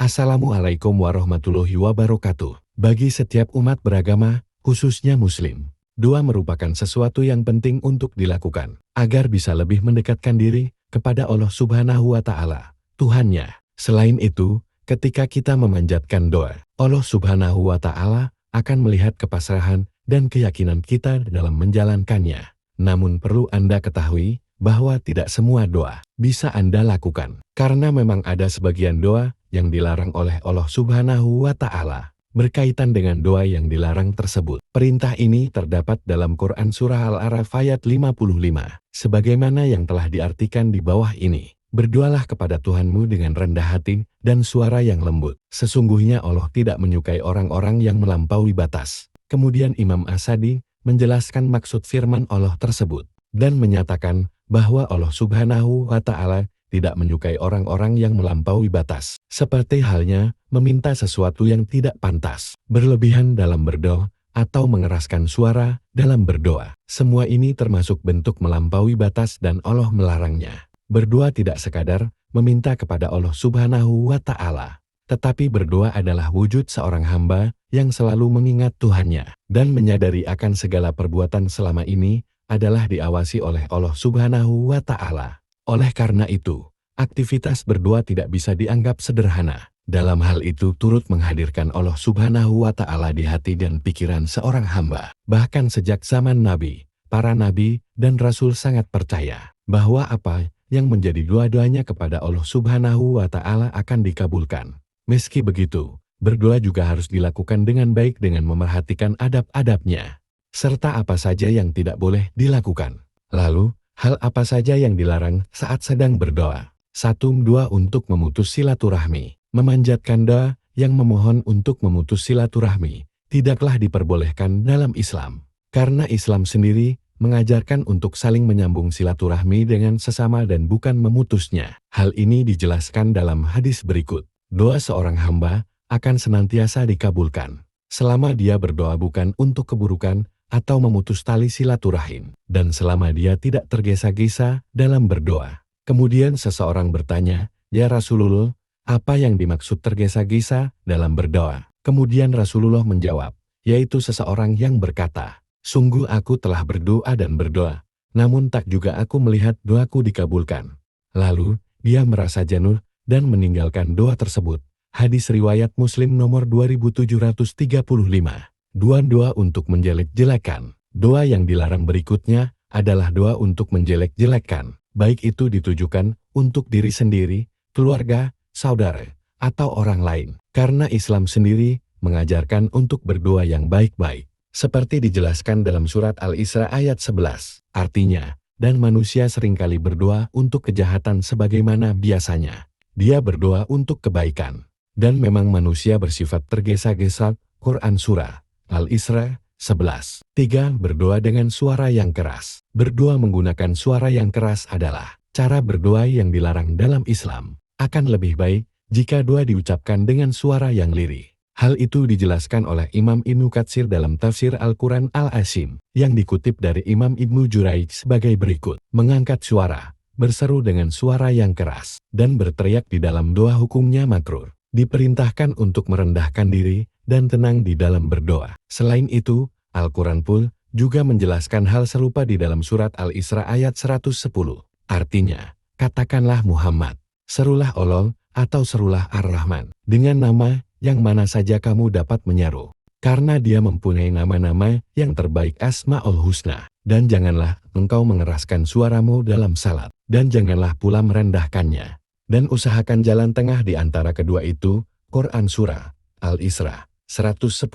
Assalamualaikum warahmatullahi wabarakatuh. Bagi setiap umat beragama, khususnya Muslim, doa merupakan sesuatu yang penting untuk dilakukan, agar bisa lebih mendekatkan diri kepada Allah Subhanahu wa Ta'ala, Tuhannya. Selain itu, ketika kita memanjatkan doa, Allah Subhanahu wa Ta'ala akan melihat kepasrahan dan keyakinan kita dalam menjalankannya. Namun perlu Anda ketahui bahwa tidak semua doa bisa Anda lakukan, karena memang ada sebagian doa yang dilarang oleh Allah Subhanahu wa Ta'ala. Berkaitan dengan doa yang dilarang tersebut, perintah ini terdapat dalam Quran Surah Al-A'raf ayat 55, sebagaimana yang telah diartikan di bawah ini. Berdoalah kepada Tuhanmu dengan rendah hati dan suara yang lembut. Sesungguhnya Allah tidak menyukai orang-orang yang melampaui batas. Kemudian Imam As-Sadi menjelaskan maksud firman Allah tersebut, dan menyatakan bahwa Allah Subhanahu wa Ta'ala tidak menyukai orang-orang yang melampaui batas, seperti halnya meminta sesuatu yang tidak pantas, berlebihan dalam berdoa, atau mengeraskan suara dalam berdoa. Semua ini termasuk bentuk melampaui batas dan Allah melarangnya. Berdoa tidak sekadar meminta kepada Allah Subhanahu wa Ta'ala, tetapi berdoa adalah wujud seorang hamba yang selalu mengingat Tuhannya, dan menyadari akan segala perbuatan selama ini adalah diawasi oleh Allah Subhanahu wa Ta'ala. Oleh karena itu, aktivitas berdoa tidak bisa dianggap sederhana. Dalam hal itu turut menghadirkan Allah Subhanahu wa Ta'ala di hati dan pikiran seorang hamba. Bahkan sejak zaman Nabi, para Nabi dan Rasul sangat percaya bahwa apa yang menjadi doa-doanya kepada Allah Subhanahu wa Ta'ala akan dikabulkan. Meski begitu, berdoa juga harus dilakukan dengan baik dengan memerhatikan adab-adabnya, serta apa saja yang tidak boleh dilakukan. Lalu, hal apa saja yang dilarang saat sedang berdoa? 1. Doa untuk memutus silaturahmi. Memanjatkan doa yang memohon untuk memutus silaturahmi tidaklah diperbolehkan dalam Islam. Karena Islam sendiri mengajarkan untuk saling menyambung silaturahmi dengan sesama dan bukan memutusnya. Hal ini dijelaskan dalam hadis berikut. Doa seorang hamba akan senantiasa dikabulkan selama dia berdoa bukan untuk keburukan atau memutus tali silaturahim, dan selama dia tidak tergesa-gesa dalam berdoa. Kemudian seseorang bertanya, "Ya Rasulullah, apa yang dimaksud tergesa-gesa dalam berdoa?" Kemudian Rasulullah menjawab, yaitu seseorang yang berkata, "Sungguh aku telah berdoa dan berdoa, namun tak juga aku melihat doaku dikabulkan." Lalu, dia merasa jenuh dan meninggalkan doa tersebut. Hadis riwayat Muslim nomor 2735. Doa untuk menjelek-jelekan. Doa yang dilarang berikutnya adalah doa untuk menjelek-jelekan, baik itu ditujukan untuk diri sendiri, keluarga, saudara, atau orang lain. Karena Islam sendiri mengajarkan untuk berdoa yang baik-baik, seperti dijelaskan dalam surat Al-Isra ayat 11. Artinya, dan manusia seringkali berdoa untuk kejahatan sebagaimana biasanya. Dia berdoa untuk kebaikan. Dan memang manusia bersifat tergesa-gesa. Quran Surah Al-Isra 11. 3. Berdoa dengan suara yang keras. Berdoa menggunakan suara yang keras adalah cara berdoa yang dilarang dalam Islam. Akan lebih baik jika doa diucapkan dengan suara yang lirih. Hal itu dijelaskan oleh Imam Ibnu Katsir dalam tafsir Al-Quran Al-Asim, yang dikutip dari Imam Ibnu Juraij sebagai berikut. Mengangkat suara, berseru dengan suara yang keras, dan berteriak di dalam doa hukumnya makruh. Diperintahkan untuk merendahkan diri dan tenang di dalam berdoa. Selain itu, Al-Quran pun juga menjelaskan hal serupa di dalam surat Al-Isra ayat 110. Artinya, katakanlah Muhammad, serulah Allah atau serulah Ar-Rahman, dengan nama yang mana saja kamu dapat menyeru. Karena dia mempunyai nama-nama yang terbaik Asma'ul Husna. Dan janganlah engkau mengeraskan suaramu dalam salat, dan janganlah pula merendahkannya. Dan usahakan jalan tengah di antara kedua itu. Quran Surah Al-Isra 110.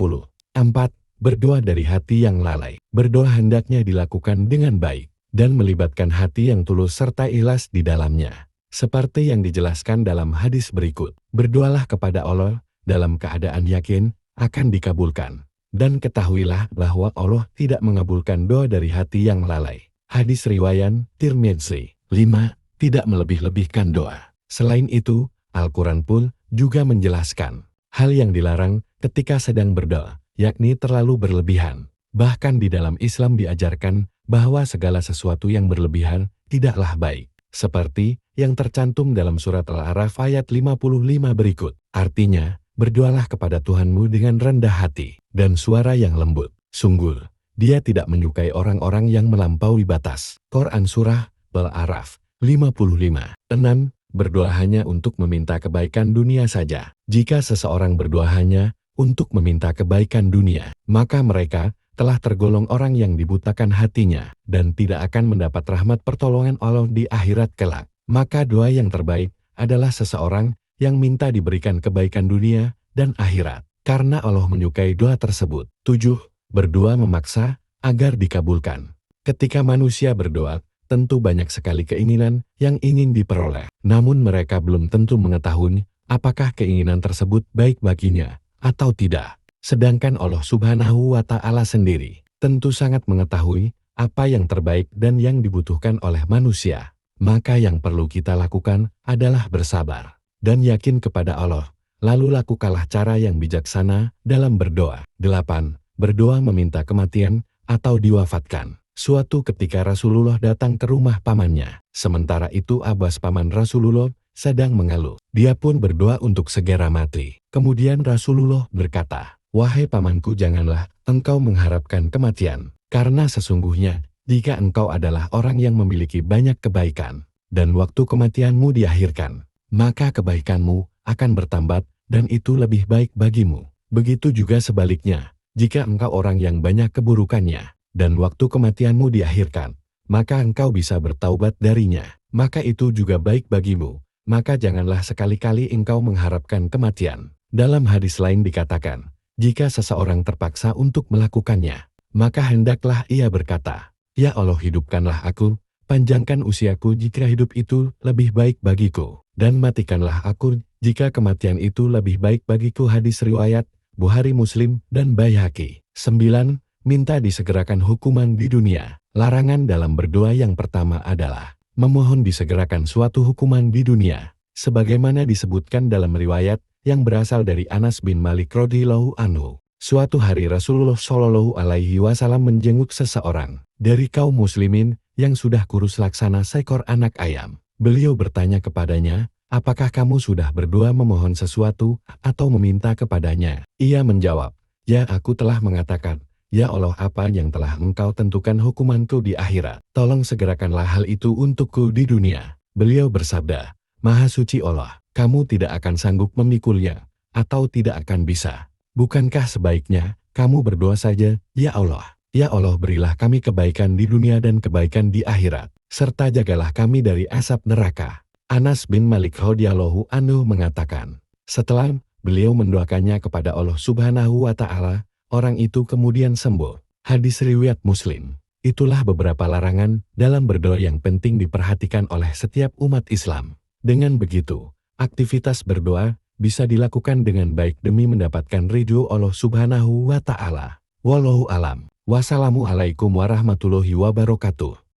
4. Berdoa dari hati yang lalai. Berdoa hendaknya dilakukan dengan baik, dan melibatkan hati yang tulus serta ikhlas di dalamnya. Seperti yang dijelaskan dalam hadis berikut. Berdoalah kepada Allah dalam keadaan yakin akan dikabulkan. Dan ketahuilah bahwa Allah tidak mengabulkan doa dari hati yang lalai. Hadis riwayat Tirmidzi. 5. Tidak melebih-lebihkan doa. Selain itu, Al-Quran pun juga menjelaskan hal yang dilarang ketika sedang berdoa, yakni terlalu berlebihan. Bahkan di dalam Islam diajarkan bahwa segala sesuatu yang berlebihan tidaklah baik. seperti yang tercantum dalam surat Al-A'raf ayat 55 berikut. Artinya, berdoalah kepada Tuhanmu dengan rendah hati dan suara yang lembut. Sungguh, Dia tidak menyukai orang-orang yang melampaui batas. Quran Surah Al-A'raf 55. 6. Berdoa hanya untuk meminta kebaikan dunia saja. Jika seseorang berdoa hanya untuk meminta kebaikan dunia, maka mereka telah tergolong orang yang dibutakan hatinya dan tidak akan mendapat rahmat pertolongan Allah di akhirat kelak. Maka doa yang terbaik adalah seseorang yang minta diberikan kebaikan dunia dan akhirat, karena Allah menyukai doa tersebut. 7. Berdoa memaksa agar dikabulkan. Ketika manusia berdoa, tentu banyak sekali keinginan yang ingin diperoleh. Namun mereka belum tentu mengetahui apakah keinginan tersebut baik baginya atau tidak. Sedangkan Allah Subhanahu wa Ta'ala sendiri tentu sangat mengetahui apa yang terbaik dan yang dibutuhkan oleh manusia. Maka yang perlu kita lakukan adalah bersabar dan yakin kepada Allah. Lalu lakukanlah cara yang bijaksana dalam berdoa. 8. Berdoa meminta kematian atau diwafatkan. Suatu ketika Rasulullah datang ke rumah pamannya. Sementara itu Abbas paman Rasulullah sedang mengeluh. Dia pun berdoa untuk segera mati. Kemudian Rasulullah berkata, "Wahai pamanku, janganlah engkau mengharapkan kematian. Karena sesungguhnya, jika engkau adalah orang yang memiliki banyak kebaikan, dan waktu kematianmu diakhirkan, maka kebaikanmu akan bertambah dan itu lebih baik bagimu. Begitu juga sebaliknya, jika engkau orang yang banyak keburukannya, dan waktu kematianmu diakhirkan, maka engkau bisa bertaubat darinya, maka itu juga baik bagimu. Maka janganlah sekali-kali engkau mengharapkan kematian." Dalam hadis lain dikatakan, jika seseorang terpaksa untuk melakukannya, maka hendaklah ia berkata, "Ya Allah, hidupkanlah aku, panjangkan usiaku jika hidup itu lebih baik bagiku, dan matikanlah aku jika kematian itu lebih baik bagiku." Hadis riwayat Bukhari, Muslim, dan Baihaqi. 9. Minta disegerakan hukuman di dunia. Larangan dalam berdoa yang pertama adalah memohon disegerakan suatu hukuman di dunia, sebagaimana disebutkan dalam riwayat yang berasal dari Anas bin Malik radhiyallahu anhu. Suatu hari Rasulullah Shallallahu alaihi wasallam menjenguk seseorang dari kaum muslimin yang sudah kurus laksana seekor anak ayam. Beliau bertanya kepadanya, "Apakah kamu sudah berdoa memohon sesuatu atau meminta kepadanya?" Ia menjawab, "Ya, aku telah mengatakan, Ya Allah, apa yang telah engkau tentukan hukumanku di akhirat, tolong segerakanlah hal itu untukku di dunia." Beliau bersabda, "Maha suci Allah, kamu tidak akan sanggup memikulnya, atau tidak akan bisa. Bukankah sebaiknya, kamu berdoa saja, Ya Allah, berilah kami kebaikan di dunia dan kebaikan di akhirat, serta jagalah kami dari asap neraka." Anas bin Malik radhiyallahu anhu mengatakan, setelah beliau mendoakannya kepada Allah Subhanahu wa Ta'ala, orang itu kemudian sembuh. Hadis riwayat Muslim. Itulah beberapa larangan dalam berdoa yang penting diperhatikan oleh setiap umat Islam. Dengan begitu, aktivitas berdoa bisa dilakukan dengan baik demi mendapatkan ridho Allah Subhanahu wa Ta'ala. Wallahu alam. Wassalamualaikum warahmatullahi wabarakatuh.